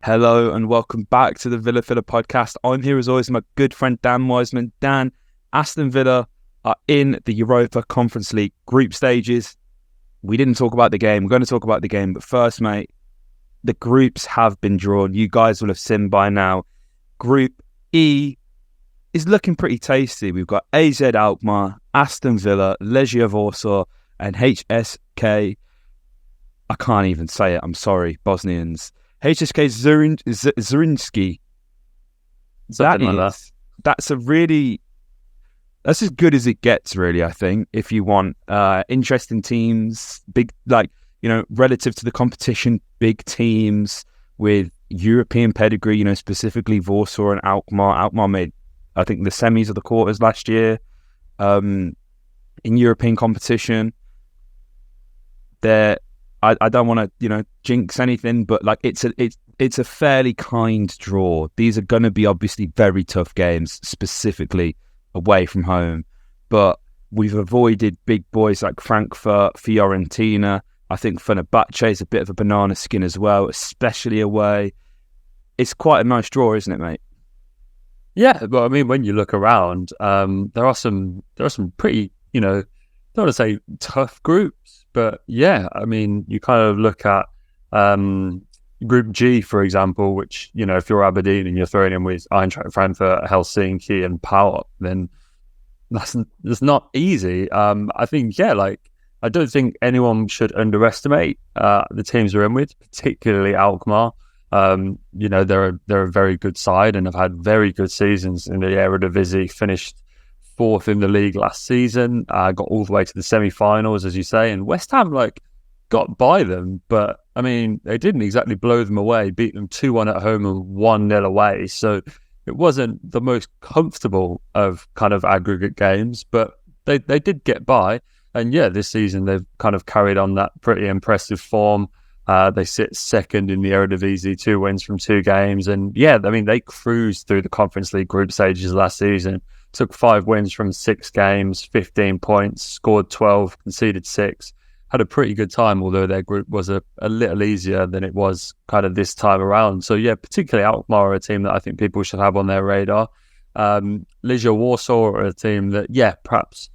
Hello and welcome back to the Villa podcast. I'm here as always with my good friend Dan Wiseman. Dan, Aston Villa are in the Europa Conference League group stages. We didn't talk about the game. We're going to talk about the game. But first, mate, the groups have been drawn. You guys will have seen by now. Group E is looking pretty tasty. We've got AZ Alkmaar, Aston Villa, Legia Warsaw and HSK. I can't even say it. I'm sorry, Bosnians. HSK Zrinski. That's as good as it gets, really, I think, if you want interesting teams, big, relative to the competition, big teams with European pedigree, specifically Warsaw and Alkmaar. Alkmaar made, I think, the semis of the quarters last year in European competition. I don't want to, jinx anything, but it's a fairly kind draw. These are going to be obviously very tough games, specifically away from home. But we've avoided big boys like Frankfurt, Fiorentina. I think Fenerbahce is a bit of a banana skin as well, especially away. It's quite a nice draw, isn't it, mate? Yeah, but I mean, when you look around, there are some pretty, I don't want to say tough groups. But yeah, I mean, you kind of look at Group G, for example, which, if you're Aberdeen and you're throwing in with Eintracht Frankfurt, Helsinki and PAOK, then that's not easy. I think, I don't think anyone should underestimate the teams we're in with, particularly Alkmaar. They're a very good side and have had very good seasons in the Eredivisie, finished fourth in the league last season, got all the way to the semi-finals, as you say, and West Ham got by them, but I mean, they didn't exactly blow them away, beat them 2-1 at home and 1-0 away, so it wasn't the most comfortable of kind of aggregate games, but they did get by, and yeah, this season they've kind of carried on that pretty impressive form. They sit second in the Eredivisie, 2 wins from 2 games, and yeah, I mean, they cruised through the Conference League group stages last season. Took 5 wins from 6 games, 15 points, scored 12, conceded 6. Had a pretty good time, although their group was a little easier than it was kind of this time around. So yeah, particularly Alkmaar are a team that I think people should have on their radar. Legia Warsaw are a team that, perhaps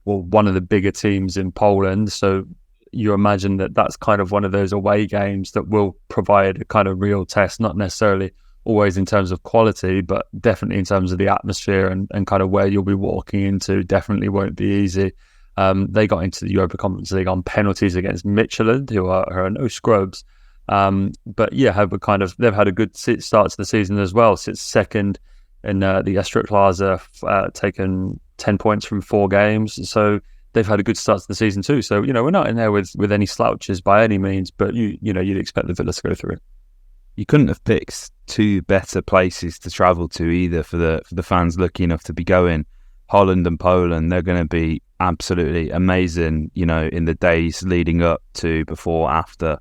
one of the bigger teams in Poland. So you imagine that that's kind of one of those away games that will provide a kind of real test, not necessarily always in terms of quality, but definitely in terms of the atmosphere and kind of where you'll be walking into. Definitely won't be easy. They got into the Europa Conference League on penalties against Midtjylland, who are no scrubs. But yeah, they've had a good start to the season as well. Sits second in the Estruklaza, taken 10 points from 4 games. So they've had a good start to the season too. So, we're not in there with any slouches by any means, but you'd expect the Villa to go through it. You couldn't have picked 2 better places to travel to either for the fans lucky enough to be going. Holland and Poland, they're going to be absolutely amazing, in the days leading up to, before, after,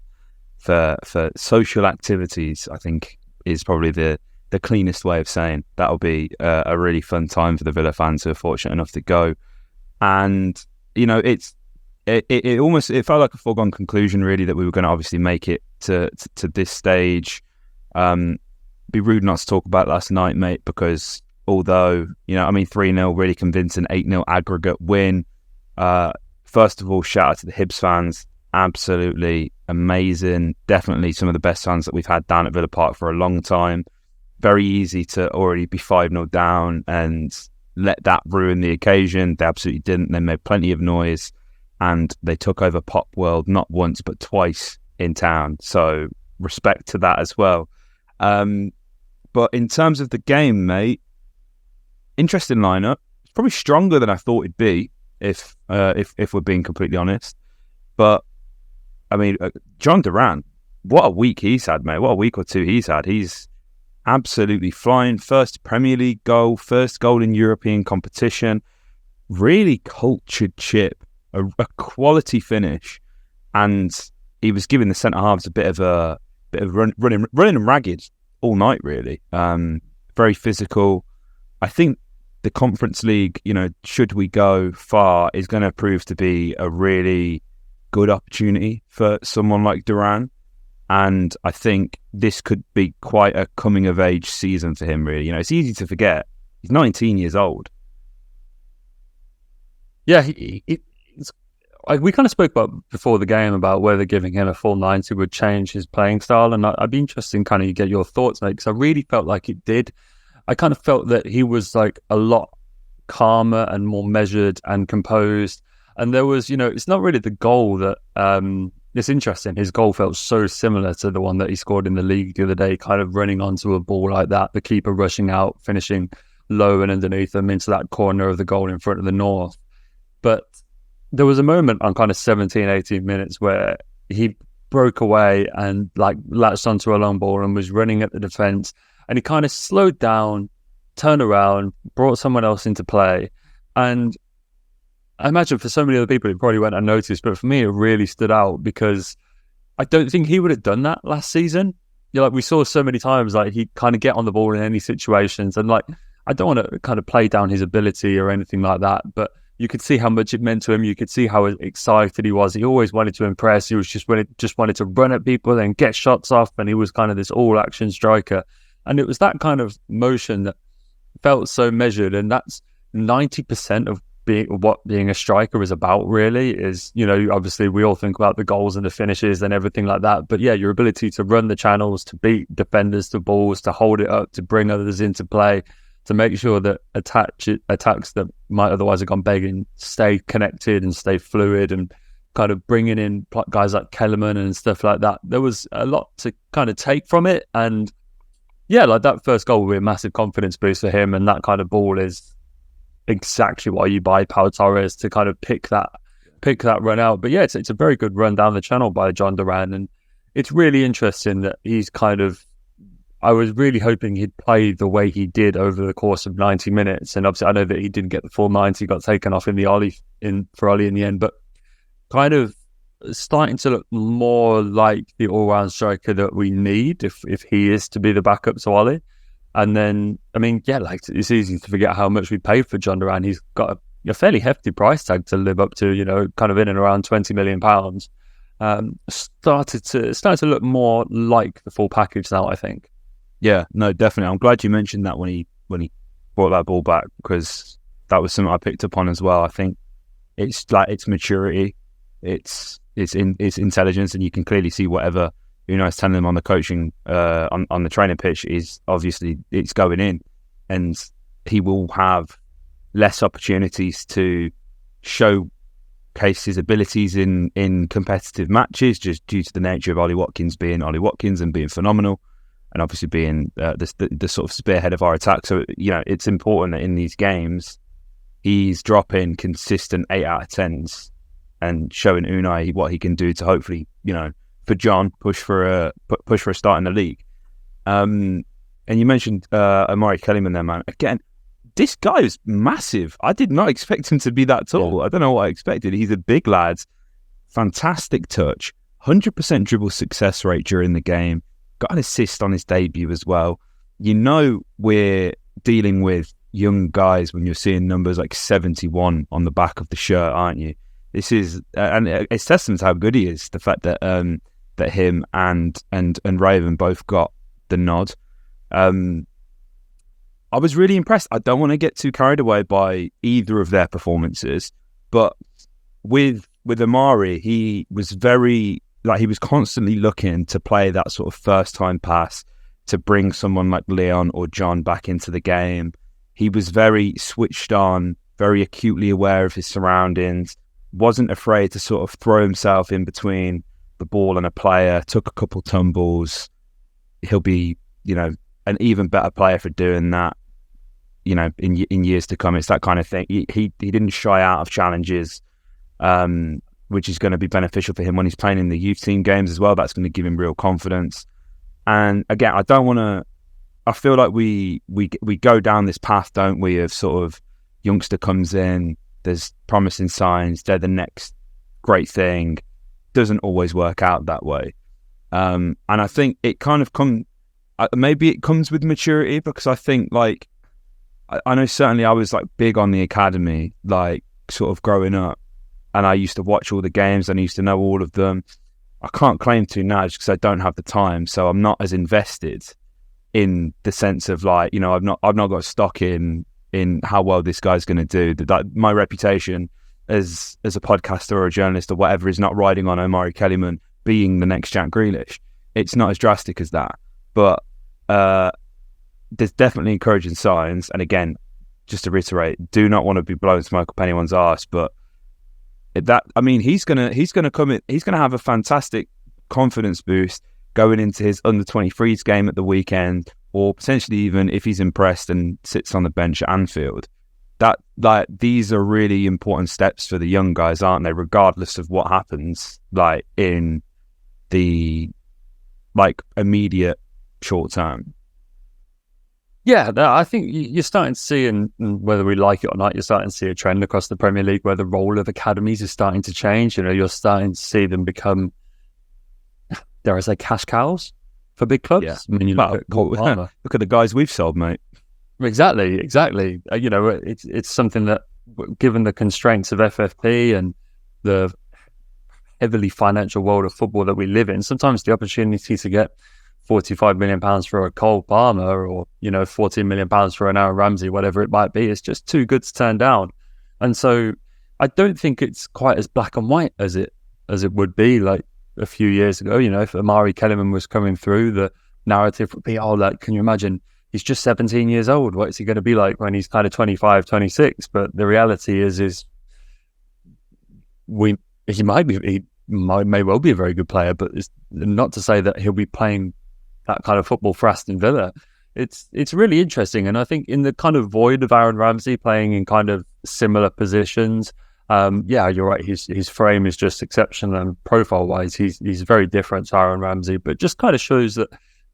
for social activities. I think is probably the cleanest way of saying that'll be a really fun time for the Villa fans who are fortunate enough to go. And it felt like a foregone conclusion, really, that we were going to obviously make it to this stage. Be rude not to talk about last night, mate, because although 3-0 really convincing, 8-0 aggregate win. First of all, shout out to the Hibs fans, absolutely amazing, definitely some of the best fans that we've had down at Villa Park for a long time. Very easy to already be 5-0 down and let that ruin the occasion. They absolutely didn't. They made plenty of noise and they took over Pop World not once but twice in town, so respect to that as well. But in terms of the game, mate, interesting lineup. It's probably stronger than I thought it'd be, if we're being completely honest. But I mean, John Duran, what a week he's had, mate. What a week or 2 he's had. He's absolutely flying. First Premier League goal, first goal in European competition. Really cultured chip, a quality finish, and he was giving the centre halves a bit of running ragged all night, really. Very physical. I think the Conference League, should we go far, is going to prove to be a really good opportunity for someone like Duran. And I think this could be quite a coming of age season for him, really. It's easy to forget. He's 19 years old. Yeah, we kind of spoke about before the game about whether giving him a full 90 would change his playing style. And I'd be interested in kind of get your thoughts, mate, because I really felt like it did. I kind of felt that he was like a lot calmer and more measured and composed. And there was, it's not really the goal that... it's interesting. His goal felt so similar to the one that he scored in the league the other day, kind of running onto a ball like that, the keeper rushing out, finishing low and underneath him into that corner of the goal in front of the North. But there was a moment on kind of 17, 18 minutes where he broke away and like latched onto a long ball and was running at the defence. And he kind of slowed down, turned around, brought someone else into play. And I imagine for so many other people, it probably went unnoticed, but for me, it really stood out because I don't think he would have done that last season. Like we saw so many times, like he'd kind of get on the ball in any situations, and like I don't want to kind of play down his ability or anything like that, but you could see how much it meant to him. You could see how excited he was. He always wanted to impress. He was just wanted to run at people and get shots off, and he was kind of this all-action striker. And it was that kind of motion that felt so measured, and that's 90% of what being a striker is about, really, is, obviously we all think about the goals and the finishes and everything like that. But yeah, your ability to run the channels, to beat defenders to balls, to hold it up, to bring others into play, to make sure that attacks that might otherwise have gone begging stay connected and stay fluid, and kind of bringing in guys like Kellerman and stuff like that. There was a lot to kind of take from it. And yeah, like that first goal will be a massive confidence boost for him. And that kind of ball is exactly why you buy Pau Torres, to kind of pick that run out. But yeah, it's a very good run down the channel by John Duran, and it's really interesting that he's kind of... I was really hoping he'd play the way he did over the course of 90 minutes, and obviously I know that he didn't get the full 90, got taken off in the Ollie for Ollie in the end, but kind of starting to look more like the all-round striker that we need if he is to be the backup to Ollie. And then, I mean, yeah, like it's easy to forget how much we paid for John Duran. He's got a fairly hefty price tag to live up to, kind of in and around £20 million. Started to look more like the full package now, I think. Yeah, no, definitely. I'm glad you mentioned that when he brought that ball back, because that was something I picked up on as well. I think it's like it's maturity, it's intelligence, and you can clearly see whatever Unai's telling him on the coaching, on the training pitch is obviously it's going in, and he will have less opportunities to showcase his abilities in competitive matches, just due to the nature of Ollie Watkins being Ollie Watkins and being phenomenal, and obviously being the sort of spearhead of our attack. So it's important that in these games he's dropping consistent 8 out of 10s and showing Unai what he can do to hopefully for John, push for a start in the league. And you mentioned Amari Kellyman there, man. Again, this guy is massive. I did not expect him to be that tall. Yeah. I don't know what I expected. He's a big lad, fantastic touch, 100% dribble success rate during the game, got an assist on his debut as well. We're dealing with young guys when you're seeing numbers like 71 on the back of the shirt, aren't you? This is, and it's testament to how good he is, the fact that that him and Raven both got the nod. I was really impressed. I don't want to get too carried away by either of their performances, but with Amari, he was he was constantly looking to play that sort of first time pass to bring someone like Leon or John back into the game. He was very switched on, very acutely aware of his surroundings, wasn't afraid to sort of throw himself in between the ball and a player, took a couple tumbles. He'll be, an even better player for doing that, in years to come. It's that kind of thing. He didn't shy out of challenges, which is going to be beneficial for him when he's playing in the youth team games as well. That's going to give him real confidence. And again, I feel like we go down this path, don't we, of sort of youngster comes in, there's promising signs, they're the next great thing. Doesn't always work out that way. And I think it kind of maybe it comes with maturity, because I think like, I know certainly I was like big on the academy, like sort of growing up, and I used to watch all the games and I used to know all of them. I can't claim to now just because I don't have the time, so I'm not as invested in the sense of like, you know, I've not got stock in how well this guy's going to do. That my reputation as a podcaster or a journalist or whatever is not riding on Omari Kellyman being the next Jack Grealish. It's not as drastic as that, but there's definitely encouraging signs. And again, just to reiterate, do not want to be blowing smoke up anyone's arse, but he's gonna come in. He's gonna have a fantastic confidence boost going into his under-23s game at the weekend, or potentially even if he's impressed and sits on the bench at Anfield. These are really important steps for the young guys, aren't they? Regardless of what happens, like in the immediate short term. Yeah, I think you're starting to see, and whether we like it or not, you're starting to see a trend across the Premier League where the role of academies is starting to change. You know, you're starting to see them become, dare I say, cash cows for big clubs. Yeah. I mean, you look at Cole Palmer. Look at the guys we've sold, mate. Exactly. You know, it's something that, given the constraints of FFP and the heavily financial world of football that we live in, sometimes the opportunity to get £45 million for a Cole Palmer, or, you know, £14 million for an Aaron Ramsey, whatever it might be, it's just too good to turn down. And so I don't think it's quite as black and white as it would be like a few years ago. You know, if Omari Kellyman was coming through, the narrative would be, oh, like, can you imagine? He's just 17 years old. What is he going to be like when he's kind of 25, 26? But the reality is he may well be a very good player, but it's not to say that he'll be playing that kind of football for Aston Villa. It's really interesting, and I think in the kind of void of Aaron Ramsey playing in kind of similar positions, yeah, you're right. His frame is just exceptional, and profile-wise, he's very different to Aaron Ramsey. But just kind of shows that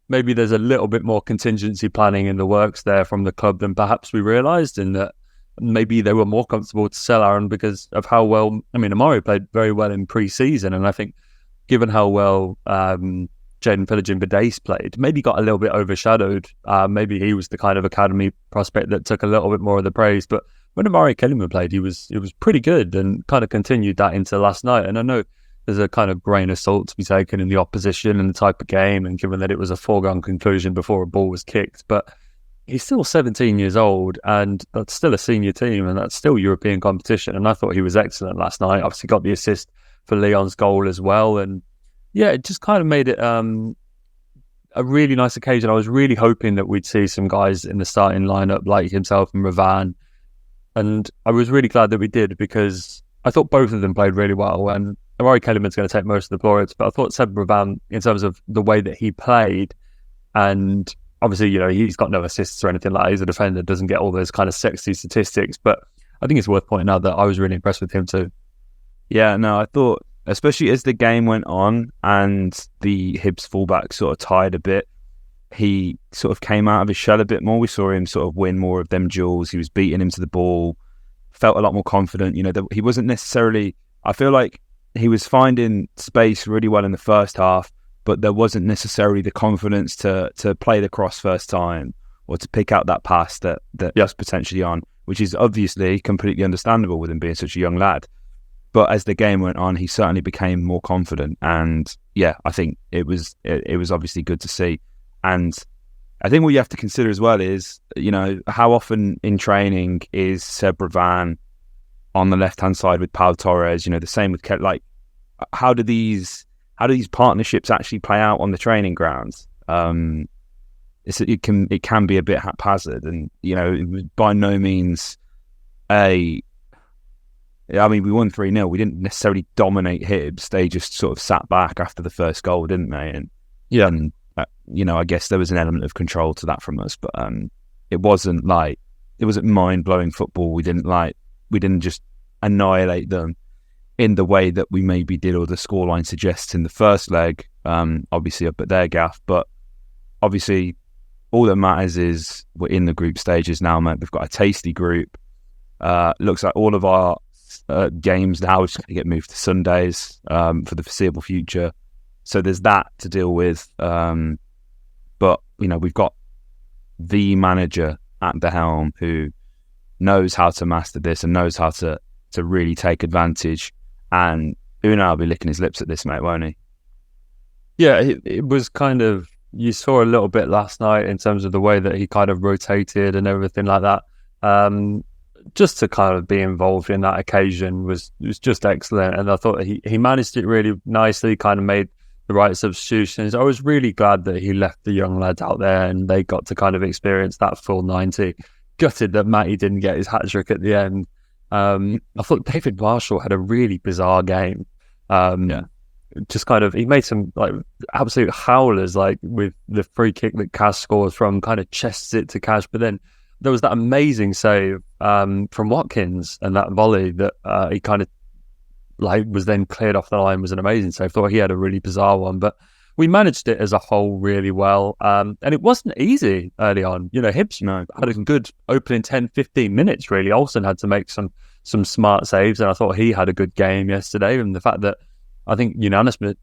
maybe there's a little bit more contingency planning in the works there from the club than perhaps we realised, and that maybe they were more comfortable to sell Aaron because of how well. I mean, Amari played very well in pre-season, and I think given how well Jaden Philogene-Bidace played, maybe got a little bit overshadowed. Maybe he was the kind of academy prospect that took a little bit more of the praise. But when Omari Kellyman played, he was pretty good, and kind of continued that into last night. And I know there's a kind of grain of salt to be taken in the opposition and the type of game, and given that it was a foregone conclusion before a ball was kicked. But he's still 17 years old, and that's still a senior team, and that's still European competition. And I thought he was excellent last night. Obviously got the assist for Leon's goal as well. And yeah, it just kind of made it a really nice occasion. I was really hoping that we'd see some guys in the starting lineup like himself and Ravan. And I was really glad that we did, because I thought both of them played really well. And Omari Kellyman's going to take most of the plaudits, but I thought Seb Ravan, in terms of the way that he played, and obviously, you know, he's got no assists or anything like that. He's a defender, doesn't get all those kind of sexy statistics, but I think it's worth pointing out that I was really impressed with him too. Yeah, no, I thought, especially as the game went on and the Hibs fullback sort of tired a bit, he sort of came out of his shell a bit more. We saw him sort of win more of them duels. He was beating him to the ball, felt a lot more confident. You know, he wasn't necessarily, I feel like he was finding space really well in the first half, but there wasn't necessarily the confidence to play the cross first time or to pick out that pass that was potentially on, which is obviously completely understandable with him being such a young lad. But as the game went on, he certainly became more confident, and yeah, I think it was obviously good to see. And I think what you have to consider as well is, you know, how often in training is Seb Ravan on the left hand side with Pau Torres? You know, the same with like, how do these partnerships actually play out on the training grounds? It can be a bit haphazard, and you know, it was by no means I mean, we won 3-0. We didn't necessarily dominate Hibs. They just sort of sat back after the first goal, didn't they? And yeah, and you know, I guess there was an element of control to that from us, but it wasn't mind-blowing football. We didn't just annihilate them in the way that we maybe did, or the scoreline suggests in the first leg. Obviously up at their gaff, but obviously all that matters is we're in the group stages now, mate. We've got a tasty group. Looks like all of our games now are just going to get moved to Sundays for the foreseeable future. So there's that to deal with. But, you know, we've got the manager at the helm who knows how to master this and knows how to really take advantage. And Unai will be licking his lips at this, mate, won't he? Yeah, it was kind of, you saw a little bit last night in terms of the way that he kind of rotated and everything like that. Um, just to kind of be involved in that occasion was just excellent, and I thought he managed it really nicely. Kind of made the right substitutions. I was really glad that he left the young lads out there and they got to kind of experience that full 90. Gutted that Matty didn't get his hat trick at the end. I thought David Marshall had a really bizarre game. Yeah. Just kind of, he made some like absolute howlers, like with the free kick that Cash scored from, kind of chests it to Cash, but then there was that amazing save from Watkins, and that volley that he kind of like was then cleared off the line was an amazing save. Thought he had a really bizarre one, but we managed it as a whole really well. And it wasn't easy early on. You know, Hibs had a good opening 10, 15 minutes, really. Olsen had to make some smart saves, and I thought he had a good game yesterday. And the fact that I think unanimously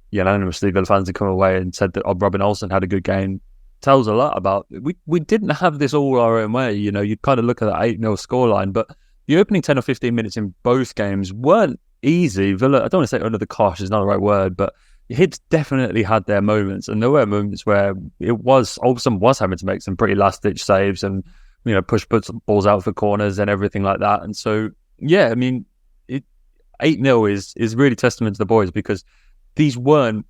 Villa fans had come away and said that Robin Olsen had a good game tells a lot about, we didn't have this all our own way. You know, you'd kind of look at that 8-0 scoreline, but the opening 10 or 15 minutes in both games weren't easy. Villa, I don't want to say under the cosh is not the right word, but Hibs definitely had their moments, and there were moments where Olsen was having to make some pretty last-ditch saves and, you know, push balls out for corners and everything like that. And so, yeah, I mean, 8-0 is really testament to the boys, because these weren't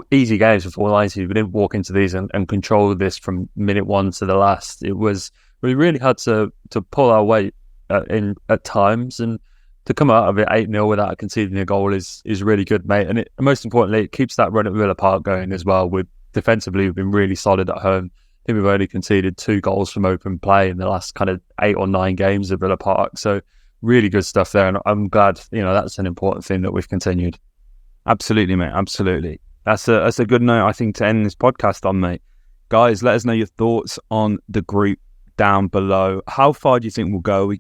easy games for 490. We didn't walk into these and control this from minute one to the last. We really had to pull our weight at times, and to come out of it 8-0 without conceding a goal is really good, mate. And most importantly, it keeps that run at Villa Park going as well. Defensively, we've been really solid at home. I think we've only conceded 2 goals from open play in the last kind of 8 or 9 games at Villa Park. So really good stuff there, and I'm glad, you know, that's an important thing that we've continued. Absolutely, mate. Absolutely. That's a good note, I think, to end this podcast on, mate. Guys, let us know your thoughts on the group down below. How far do you think we'll go?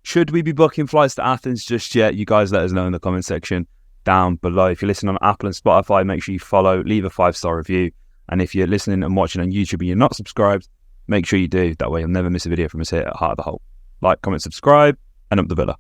Should we be booking flights to Athens just yet? You guys let us know in the comment section down below. If you're listening on Apple and Spotify, make sure you follow, leave a 5-star review. And if you're listening and watching on YouTube and you're not subscribed, make sure you do. That way you'll never miss a video from us here at Heart of the Holte. Like, comment, subscribe, and up the Villa.